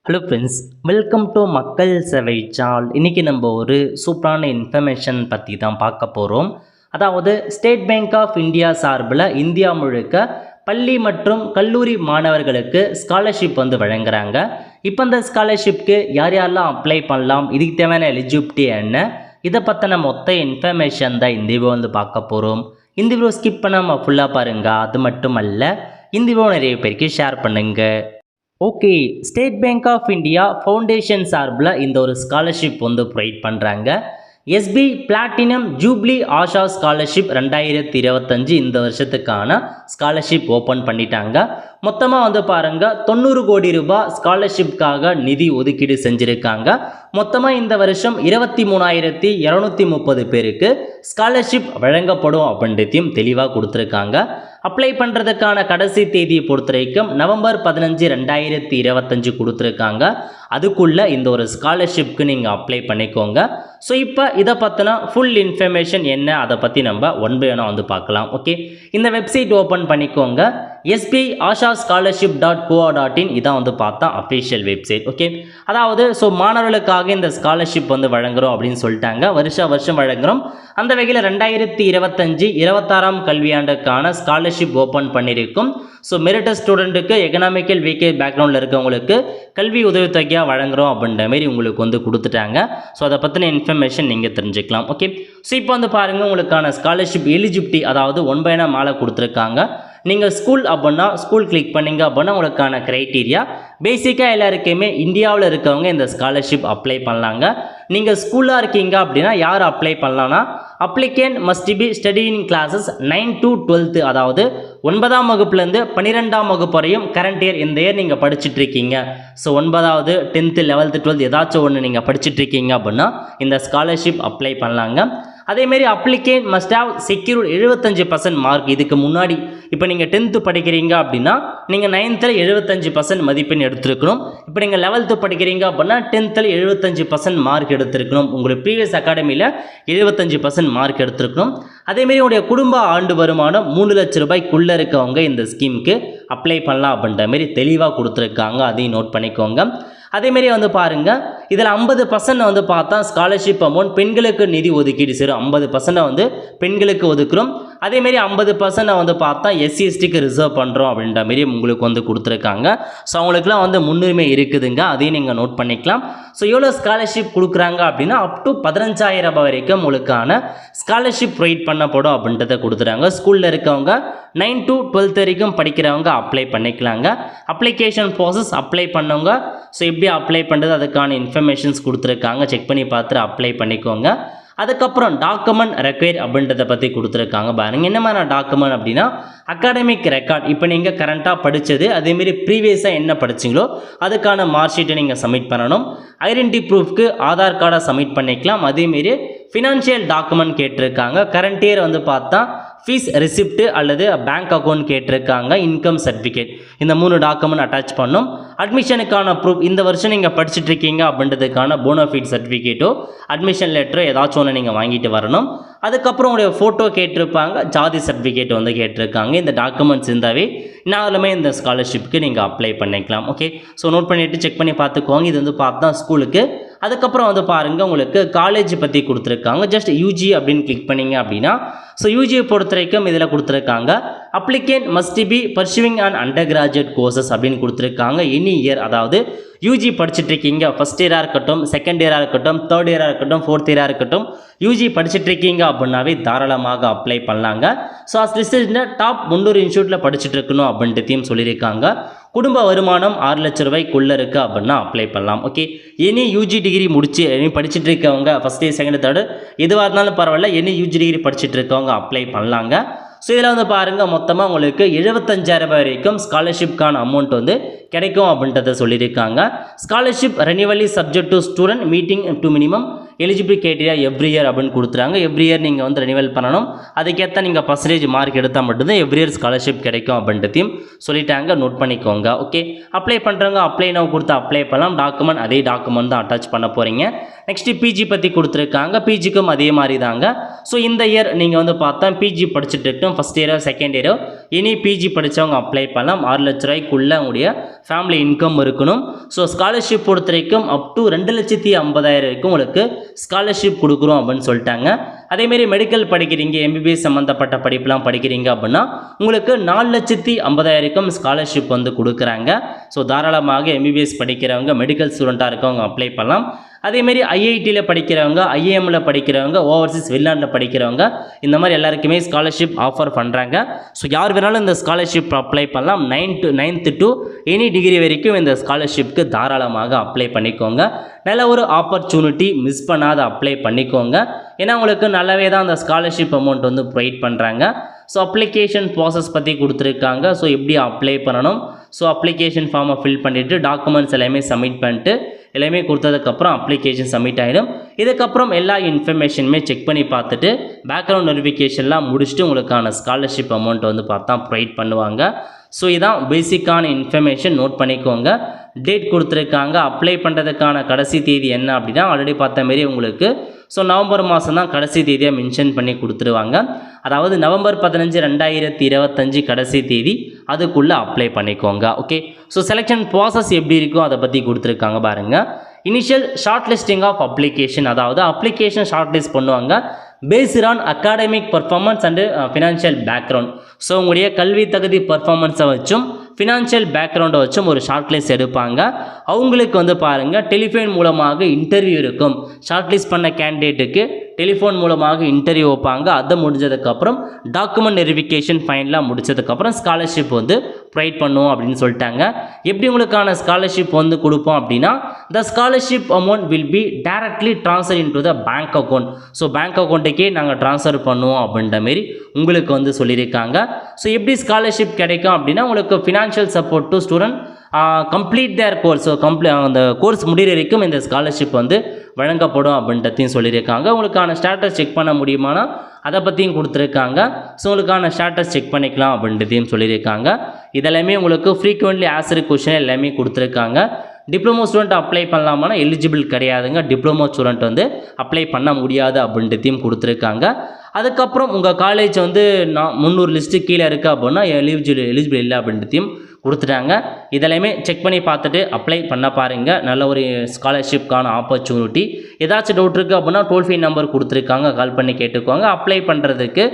Hello friends, welcome to மக்கள் சேவை சால். இன்றைக்கி நம்ம ஒரு சூப்பரான இன்ஃபர்மேஷன் பற்றி தான் பார்க்க போகிறோம். அதாவது ஸ்டேட் பேங்க் ஆஃப் இந்தியா சார்பில் இந்தியா முழுக்க பள்ளி மற்றும் கல்லூரி மாணவர்களுக்கு ஸ்காலர்ஷிப் வழங்குறாங்க. இப்போ இந்த ஸ்காலர்ஷிப்க்கு யார் யாரெல்லாம் அப்ளை பண்ணலாம், இதுக்கு தேவையான எலிஜிபிலிட்டி என்ன, இதை பற்றின மொத்த இன்ஃபர்மேஷன் தான் இந்த வீடியோ பார்க்க போகிறோம். இந்த வீடியோ ஸ்கிப் பண்ணாமல் ஃபுல்லாக பாருங்கள். அது மட்டும் அல்ல, இந்த வீடியோ நிறைய பேருக்கு ஷேர் பண்ணுங்கள். Okay, state bank of India foundation சார்பில் இந்த ஒரு ஸ்காலர்ஷிப் ப்ரொவைட் பண்ணுறாங்க. SBI platinum jubilee Asha scholarship 2025 இந்த வருஷத்துக்கான ஸ்காலர்ஷிப் ஓப்பன் பண்ணிட்டாங்க. மொத்தமாக பாருங்கள் 90 கோடி ரூபாய் ஸ்காலர்ஷிப்காக நிதி ஒதுக்கீடு செஞ்சுருக்காங்க. மொத்தமாக இந்த வருஷம் 23,230 பேருக்கு ஸ்காலர்ஷிப் வழங்கப்படும் அப்படின்றதையும் தெளிவாக கொடுத்துருக்காங்க. அப்ளை பண்ணுறதுக்கான கடைசி தேதியை பொறுத்த வரைக்கும் நவம்பர் 15, 2025 கொடுத்துருக்காங்க. அதுக்குள்ளே இந்த ஒரு ஸ்காலர்ஷிப்க்கு நீங்கள் அப்ளை பண்ணிக்கோங்க. ஸோ இப்போ இதை பற்றின ஃபுல் இன்ஃபர்மேஷன் என்ன, அதை பற்றி நம்ம ஒன் பை ஒன்னாக பார்க்கலாம். ஓகே, இந்த வெப்சைட் ஓப்பன் பண்ணிக்கோங்க. SBI ஆஷா scholarship.co.in இதான் பார்த்தா அஃபிஷியல் வெப்சைட். ஓகே, அதாவது மாணவர்களுக்காக இந்த ஸ்காலர்ஷிப் வழங்குகிறோம் அப்படின்னு சொல்லிட்டாங்க. வருஷம் வழங்குகிறோம். அந்த வகையில் 2025-26 கல்வியாண்டுக்கான ஸ்காலர்ஷிப் ஓப்பன் பண்ணியிருக்கும். மெரிட்டஸ் ஸ்டூடெண்ட்டுக்கு எக்கனாமிக்கல் வீக்கர் பேக்ரவுண்டில் இருக்கவங்களுக்கு கல்வி உதவித்தொகையாக வழங்குகிறோம் அப்படின்ற மாரி உங்களுக்கு கொடுத்துட்டாங்க. அதை பற்றின இன்ஃபர்மேஷன் நீங்கள் தெரிஞ்சுக்கலாம். ஓகே, இப்போ பாருங்கள், உங்களுக்கான ஸ்காலர்ஷிப் எலிஜிபிலிட்டி அதாவது 1 by 1 மாலை கொடுத்துருக்காங்க. நீங்கள் ஸ்கூல் அப்படின்னா ஸ்கூல் கிளிக் பண்ணிங்க அப்படின்னா உங்களுக்கான க்ரைட்டீரியா பேசிக்காக எல்லாருக்குமே இந்தியாவில் இருக்கவங்க இந்த ஸ்காலர்ஷிப் அப்ளை பண்ணலாங்க. நீங்கள் ஸ்கூலாக இருக்கீங்க அப்படின்னா யார் அப்ளை பண்ணலான்னா, applicant must be studying classes 9 to 12, அதாவது 9ஆம் வகுப்புலேருந்து 12ஆம் வகுப்பு வரையும் கரண்ட் இயர் இந்த இயர் நீங்கள் படிச்சுட்டு இருக்கீங்க. 9வது 10th 11th 12th ஏதாச்சும் ஒன்று நீங்கள் படிச்சுட்டு இருக்கீங்க அப்படின்னா இந்த ஸ்காலர்ஷிப் அப்ளை பண்ணலாங்க. அதேமாரி applicant must have secured 75% mark. இதுக்கு முன்னாடி இப்போ நீங்கள் 10th படிக்கிறீங்க அப்படின்னா நீங்கள் 9th 75% மதிப்பெண் எடுத்துருக்கணும். இப்போ நீங்கள் 11th படிக்கிறீங்க அப்படின்னா 10th 75% மார்க் எடுத்துருக்கணும். உங்களுக்கு ப்ரீவியஸ் அகாடமியில் 75% மார்க் எடுத்துருக்கணும். அதேமாரி உங்களுடைய குடும்ப ஆண்டு வருமானம் 3 லட்ச ரூபாய்க்குள்ளே இருக்கவங்க இந்த ஸ்கீமுக்கு அப்ளை பண்ணலாம் அப்படின்ற மாரி தெளிவாக கொடுத்துருக்காங்க. அதையும் நோட் பண்ணிக்கோங்க. அதேமாரி பாருங்கள், இதில் 50% பார்த்தா ஸ்காலர்ஷிப் அமௌண்ட் பெண்களுக்கு நிதி ஒதுக்கீடு சேரும். 50% பெண்களுக்கு ஒதுக்குறோம். அதேமாரி 50% பார்த்தா SC/STக்கு ரிசர்வ் பண்ணுறோம் அப்படின்ற மாரி உங்களுக்கு கொடுத்துருக்காங்க. அவங்களுக்குலாம் முன்னுரிமை இருக்குதுங்க. அதையும் நீங்கள் நோட் பண்ணிக்கலாம். எவ்வளோ ஸ்காலர்ஷிப் கொடுக்குறாங்க அப்படின்னா அப் டு 15,000 ரூபாய் வரைக்கும் உங்களுக்கான ஸ்காலர்ஷிப் ப்ரொவைட் பண்ணப்படும் அப்படின்றத கொடுத்துறாங்க. ஸ்கூலில் இருக்கவங்க 9 to 12 வரைக்கும் படிக்கிறவங்க அப்ளை பண்ணிக்கலாங்க. அப்ளிகேஷன் ப்ராசஸ் அப்ளை பண்ணவங்க எப்படி அப்ளை பண்ணுறது அதுக்கான இன்ஃபர்மேஷன்ஸ் கொடுத்துருக்காங்க. செக் பண்ணி பார்த்துட்டு அப்ளை பண்ணிக்கோங்க. அதுக்கப்புறம் டாக்குமெண்ட் ரெக்வயர் அப்படின்றத பற்றி கொடுத்துருக்காங்க. பாருங்கள், என்ன மாதிரி டாக்குமெண்ட் அப்படின்னா அகாடமிக் ரெக்கார்ட். இப்போ நீங்கள் கரண்ட்டாக படித்தது அதேமாரி ப்ரீவியஸாக என்ன படிச்சிங்களோ அதுக்கான மார்க் ஷீட்டை நீங்கள் சப்மிட் பண்ணணும். ஐடென்டி ப்ரூஃப்க்கு ஆதார் கார்டை சப்மிட் பண்ணிக்கலாம். அதேமாரி ஃபினான்ஷியல் டாக்குமெண்ட் கேட்டிருக்காங்க. கரண்ட் இயர் பார்த்தா ஃபீஸ் ரெசிப்ட் அல்லது பேங்க் அக்கௌண்ட் கேட்டிருக்காங்க. இன்கம் சர்டிஃபிகேட், இந்த 3 டாக்குமெண்ட் அட்டாச் பண்ணும். அட்மிஷனுக்கான ப்ரூஃப், இந்த வருஷம் நீங்கள் படிச்சுட்டு இருக்கீங்க அப்படின்றதுக்கான போனோஃபைட் சர்டிஃபிகேட்டோ அட்மிஷன் லெட்டரோ ஏதாச்சும் ஒன்று நீங்கள் வாங்கிட்டு வரணும். அதுக்கப்புறம் உங்களுடைய ஃபோட்டோ கேட்டிருப்பாங்க, ஜாதி சர்டிஃபிகேட் கேட்டிருக்காங்க. இந்த டாக்குமெண்ட்ஸ் இருந்தாவே நாலுமே இந்த ஸ்காலர்ஷிப்புக்கு நீங்கள் அப்ளை பண்ணிக்கலாம். ஓகே, நோட் பண்ணிவிட்டு செக் பண்ணி பார்த்துக்கோங்க. இது பார்த்தா ஸ்கூலுக்கு. அதுக்கப்புறம் பாருங்கள், உங்களுக்கு காலேஜ் பற்றி கொடுத்துருக்காங்க. ஜஸ்ட் யூஜி அப்படின்னு கிளிக் பண்ணிங்க அப்படின்னா யூஜியை பொறுத்த வரைக்கும் இதில் கொடுத்துருக்காங்க. Applicant must be pursuing and under graduate courses அப்படின்னு கொடுத்துருக்காங்க. எனி இயர், அதாவது யூஜி படிச்சுட்டு இருக்கீங்க, ஃபஸ்ட் இயராக இருக்கட்டும், செகண்ட் இயராக இருக்கட்டும், தேர்ட் இயராக இருக்கட்டும், ஃபோர்த் இயராக இருக்கட்டும், யூஜி படிச்சுட்டு இருக்கீங்க அப்படின்னாவே தாராளமாக அப்ளை பண்ணலாங்க. டாப் 300 இன்ஸ்டியூட்டில் படிச்சுட்டு இருக்கணும் அப்படின்றதையும் சொல்லியிருக்காங்க. குடும்ப வருமானம் 6 லட்ச ரூபாய்க்குள்ளே இருக்குது அப்படின்னா அப்ளை பண்ணலாம். ஓகே, எனி யூஜி டிகிரி முடிச்சு படிச்சுட்டு இருக்கவங்க ஃபஸ்ட் இயர் செகண்ட் தேர்டு எதுவாக இருந்தாலும் பரவாயில்ல, எனி யூஜி டிகிரி படிச்சுட்டு இருக்கவங்க அப்ளை பண்ணலாங்க. இதில் பாருங்கள், மொத்தமாக உங்களுக்கு 75,000 ரூபாய் வரைக்கும் ஸ்காலர்ஷிப்கான அமௌண்ட் கிடைக்கும் அப்படின்றத சொல்லியிருக்காங்க. ஸ்காலர்ஷிப் ரெனிவலி subject to student meeting to minimum eligible criteria every year அப்படின்னு கொடுத்துறாங்க. எவ்ரி இயர் நீங்கள் வந்து ரெனிவல் பண்ணணும். அதுக்கேற்ற நீங்கள் பர்சன்டேஜ் மார்க் எடுத்தால் மட்டும்தான் எவ்ரி இயர் ஸ்காலர்ஷிப் கிடைக்கும் அப்படின்றதையும் சொல்லிட்டாங்க. நோட் பண்ணிக்கோங்க. ஓகே, அப்ளை பண்ணுறவங்க அப்ளை நவ் கொடுத்து அப்ளை பண்ணலாம். டாக்குமெண்ட் அதே டாக்குமெண்ட் தான் அட்டாச் பண்ண போகிறீங்க. நெக்ஸ்ட்டு பிஜி பற்றி கொடுத்துருக்காங்க. பிஜிக்கும் அதே மாதிரி தாங்க. ஸோ இந்த இயர் நீங்கள் வந்து பார்த்தா பிஜி படிச்சுட்டு இருக்கட்டும், ஃபஸ்ட் இயரோ செகண்ட் இயரோ இனி பிஜி படித்தவங்க அப்ளை பண்ணலாம். 6 லட்ச ரூபாய்க்குள்ளே உங்களுடைய ஃபேமிலி இன்கம் இருக்கணும். ஸோ ஸ்காலர்ஷிப் பொறுத்த வரைக்கும் அப் டு 2,50,000 வரைக்கும் உங்களுக்கு ஸ்காலர்ஷிப் கொடுக்குறோம் அப்படின்னு சொல்லிட்டாங்க. அதேமாரி மெடிக்கல் படிக்கிறீங்க, எம்பிபிஎஸ் சம்மந்தப்பட்ட படிப்புலாம் படிக்கிறீங்க அப்படின்னா உங்களுக்கு 4,50,000 ஸ்காலர்ஷிப் வந்து கொடுக்குறாங்க. ஸோ தாராளமாக எம்பிபிஎஸ் படிக்கிறவங்க, மெடிக்கல் ஸ்டூடெண்ட்டாக இருக்கவங்க அப்ளை பண்ணலாம். அதேமாரி ஐஐடியில் படிக்கிறவங்க, ஐஏஎம்மில் படிக்கிறவங்க, ஓவர்சீஸ் வெளிநாட்டில் படிக்கிறவங்க, இந்த மாதிரி எல்லாருக்குமே ஸ்காலர்ஷிப் ஆஃபர் பண்ணுறாங்க. ஸோ யார் வேணாலும் இந்த ஸ்காலர்ஷிப் அப்ளை பண்ணலாம். 9th to எனி டிகிரி வரைக்கும் இந்த ஸ்காலர்ஷிப்க்கு தாராளமாக அப்ளை பண்ணிக்கோங்க. நல்ல ஒரு ஆப்பர்ச்சுனிட்டி, மிஸ் பண்ணாத அப்ளை பண்ணிக்கோங்க. ஏன்னா உங்களுக்கு நல்லாவே தான் அந்த ஸ்காலர்ஷிப் அமௌண்ட் வந்து ப்ரொவைட் பண்ணுறாங்க. ஸோ அப்ளிகேஷன் ப்ராசஸ் பற்றி கொடுத்துருக்காங்க. ஸோ எப்படி அப்ளை பண்ணணும், ஸோ அப்ளிகேஷன் ஃபார்மை ஃபில் பண்ணிவிட்டு டாக்குமெண்ட்ஸ் எல்லாமே சப்மிட் பண்ணிட்டு எல்லாமே கொடுத்ததுக்கப்புறம் அப்ளிகேஷன் சப்மிட் ஆகிடும். இதுக்கப்புறம் எல்லா இன்ஃபர்மேஷனுமே செக் பண்ணி பார்த்துட்டு பேக்ரவுண்ட் வெரிஃபிகேஷன்லாம் முடிச்சுட்டு உங்களுக்கான ஸ்காலர்ஷிப் அமௌண்ட் வந்து பார்த்தா ப்ரொவைட் பண்ணுவாங்க. ஸோ இதான் பேசிக்கான இன்ஃபர்மேஷன். நோட் பண்ணிக்கோங்க. டேட் கொடுத்துருக்காங்க. அப்ளை பண்ணுறதுக்கான கடைசி தேதி என்ன அப்படின்னா ஆல்ரெடி பார்த்த மாரி உங்களுக்கு ஸோ நவம்பர் மாதம் தான் கடைசி தேதியை மென்ஷன் பண்ணி கொடுத்துருவாங்க. அதாவது நவம்பர் 15, 2025 கடைசி தேதி, அதுக்குள்ளே அப்ளை பண்ணிக்கோங்க. ஓகே, ஸோ செலெக்ஷன் ப்ராசஸ் எப்படி இருக்கும் அதை பற்றி கொடுத்துருக்காங்க பாருங்கள். Initial short listing of application, அதாவது அப்ளிகேஷன் ஷார்ட் லிஸ்ட் பண்ணுவாங்க based on academic performance and financial background. So உங்களுடைய கல்வி தகுதி பர்ஃபார்மன்ஸை வச்சும் ஃபினான்ஷியல் பேக்ரவுண்டை வச்சும் ஒரு ஷார்ட் லிஸ்ட் எடுப்பாங்க. அவங்களுக்கு வந்து பாருங்கள் டெலிஃபோன் மூலமாக இன்டர்வியூ இருக்கும். ஷார்ட் லிஸ்ட் பண்ண கேண்டிடேட்டுக்கு டெலிஃபோன் மூலமாக இன்டர்வியூ வைப்பாங்க. அதை முடிஞ்சதுக்கப்புறம் டாக்குமெண்ட் வெரிஃபிகேஷன் ஃபைனலாக முடிச்சதுக்கப்புறம் ஸ்காலர்ஷிப் வந்து ப்ரொவைட் பண்ணுவோம் அப்படின்னு சொல்லிட்டாங்க. எப்படி உங்களுக்கான ஸ்காலர்ஷிப் வந்து கொடுப்போம் அப்படின்னா the scholarship amount will be directly transfer in to the bank account. So bank அக்கௌண்ட்டுக்கே நாங்கள் ட்ரான்ஸ்ஃபர் பண்ணுவோம் அப்படின்ற மாரி உங்களுக்கு வந்து சொல்லியிருக்காங்க. ஸோ எப்படி ஸ்காலர்ஷிப் கிடைக்கும் அப்படின்னா உங்களுக்கு financial support to student complete their course. So அந்த கோர்ஸ் முடிகிற வரைக்கும் இந்த ஸ்காலர்ஷிப் வந்து வழங்கப்படும் அப்படின்றதையும் சொல்லியிருக்காங்க. உங்களுக்கான ஸ்டேட்டஸ் செக் பண்ண முடியுமானா அதை பற்றியும் கொடுத்துருக்காங்க. ஸோ உங்களுக்கான ஸ்டேட்டஸ் செக் பண்ணிக்கலாம் அப்படின்றதையும் சொல்லியிருக்காங்க. இதெல்லாமே உங்களுக்கு ஃப்ரீக்வெண்ட்லி ஆன்சர் கொஷின் எல்லாமே கொடுத்துருக்காங்க. டிப்ளமோ ஸ்டூடெண்ட் அப்ளை பண்ணலாமானா எலிஜிபிள் கிடையாதுங்க. டிப்ளமோ ஸ்டூடெண்ட் வந்து அப்ளை பண்ண முடியாது அப்படின்றதையும் கொடுத்துருக்காங்க. அதுக்கப்புறம் உங்கள் காலேஜ் வந்து 300 லிஸ்ட்டு கீழே இருக்குது அப்படின்னா எலிஜிபிள் இல்லை அப்படின்றதையும் கொடுத்துட்டாங்க. இதெல்லாமே செக் பண்ணி பார்த்துட்டு அப்ளை பண்ண பாருங்கள். நல்ல ஒரு ஸ்காலர்ஷிப்கான ஆப்பர்ச்சுனிட்டி. ஏதாச்சும் டவுட் இருக்குது அப்படின்னா டோல் ஃப்ரீ நம்பர் கொடுத்துருக்காங்க, கால் பண்ணி கேட்டுக்கோங்க. அப்ளை பண்ணுறதுக்கு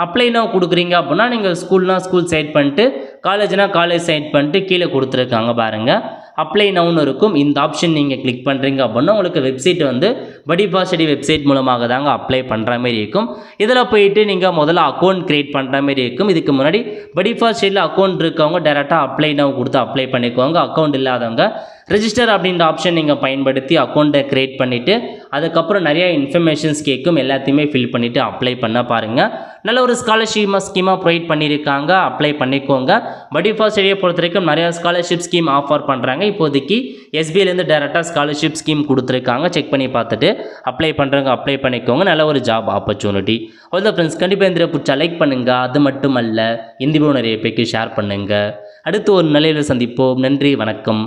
அப்ளை நவ் கொடுக்குறீங்க அப்படின்னா நீங்கள் ஸ்கூல் சைட் பண்ணிட்டு காலேஜ்னால் காலேஜ் சைட் பண்ணிட்டு கீழே கொடுத்துருக்காங்க பாருங்கள் அப்ளை நவுன்னு இருக்கும். இந்த ஆப்ஷன் நீங்கள் கிளிக் பண்ணுறீங்க அப்படின்னா உங்களுக்கு வெப்சைட் வந்து படிபாசடி வெப்சைட் மூலமாக தாங்க அப்ளை பண்ணுற மாதிரி இருக்கும். இதில் போயிட்டு நீங்கள் முதல்ல அக்கௌண்ட் க்ரியேட் பண்ணுற மாதிரி இருக்கும். இதுக்கு முன்னாடி படிபாசடியில் அக்கௌண்ட் இருக்கவங்க டேரெக்டாக அப்ளை நவ் கொடுத்து அப்ளை பண்ணிக்கோங்க. அக்கௌண்ட் இல்லாதவங்க ரெஜிஸ்டர் அப்படின்ற ஆப்ஷன் நீங்கள் பயன்படுத்தி அக்கௌண்ட்டை க்ரியேட் பண்ணிவிட்டு அதுக்கப்புறம் நிறைய இன்ஃபர்மேஷன்ஸ் கேட்கும், எல்லாத்தையுமே ஃபில் பண்ணிவிட்டு அப்ளை பண்ண பாருங்கள். நல்ல ஒரு ஸ்காலர்ஷிப் ஸ்கீமாக ப்ரொவைட் பண்ணியிருக்காங்க. அப்ளை பண்ணிக்கோங்க. படிபாசடியை பொறுத்த வரைக்கும் நிறையா ஸ்காலர்ஷிப் ஸ்கீம் ஆஃபர் பண்ணுறாங்க. இப்போதைக்கு எஸ்பிஐலேருந்து டேரெக்டாக ஸ்காலர்ஷிப் ஸ்கீம் கொடுத்துருக்காங்க. செக் பண்ணி பார்த்துட்டு அப்ளை பண்ணுறவங்க அப்ளை பண்ணிக்கோங்க. நல்ல ஒரு ஜாப் ஆப்பர்ச்சுனிட்டி. அவ்வளோ ஃப்ரெண்ட்ஸ், கண்டிப்பாக இந்த பிடிச்சா லைக் பண்ணுங்கள். அது மட்டும் அல்ல இந்த வீடியோ நிறைய பேருக்கு ஷேர் பண்ணுங்கள். அடுத்து ஒரு நிலையில் சந்திப்போம். நன்றி, வணக்கம்.